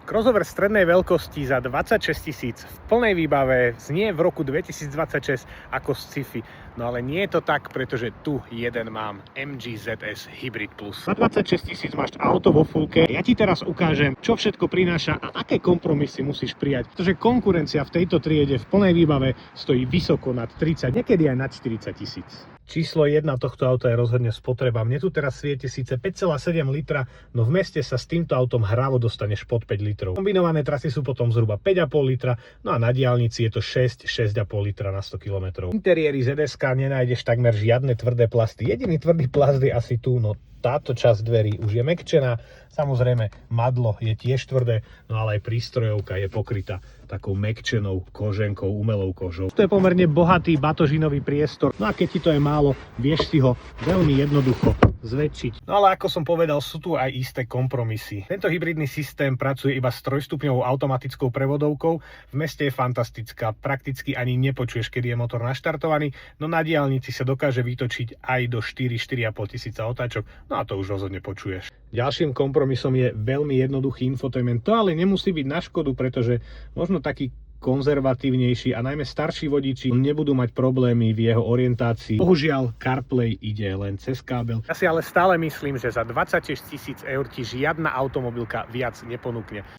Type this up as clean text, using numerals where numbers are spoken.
Crossover strednej veľkosti za 26 000 v plnej výbave znie v roku 2026 ako sci-fi. No ale nie je to tak, pretože tu jeden mám, MG ZS Hybrid Plus. Za 26 000 máš auto vo fullke. Ja ti teraz ukážem, čo všetko prináša a aké kompromisy musíš prijať. Pretože konkurencia v tejto triede v plnej výbave stojí vysoko nad 30, niekedy aj nad 40 000. Číslo 1 tohto auta je rozhodne spotreba. Mne tu teraz svieti síce 5,7 litra, no v meste sa s týmto autom hravo dostaneš pod 5 litrov. Kombinované trasy sú potom zhruba 5,5 litra, no a na diaľnici je to 6,5 litra na 100 km. V interiéri ZS-ka nenájdeš takmer žiadne tvrdé plasty. Jediný tvrdý plast je asi tu, no táto časť dverí už je mäkčená. Samozrejme, madlo je tiež tvrdé, no ale aj prístrojovka je pokrytá takou mäkčenou koženkou, umelou kožou. To je pomerne bohatý batožinový priestor. No a keď ti to je málo, vieš si ho veľmi jednoducho zväčšiť. No ale ako som povedal, sú tu aj isté kompromisy. Tento hybridný systém pracuje iba s trojstupňovou automatickou prevodovkou. V meste je fantastická, prakticky ani nepočuješ, kedy je motor naštartovaný, no na diaľnici sa dokáže vytočiť aj do 4-4,5 tisíca otáčok, no a to už rozhodne počuješ. Ďalším kompromisom je veľmi jednoduchý infotainment. To ale nemusí byť na škodu, pretože možno taký konzervatívnejší a najmä starší vodiči nebudú mať problémy v jeho orientácii. Bohužiaľ, CarPlay ide len cez kábel. Ja si ale stále myslím, že za 26 000 eur ti žiadna automobilka viac neponúkne.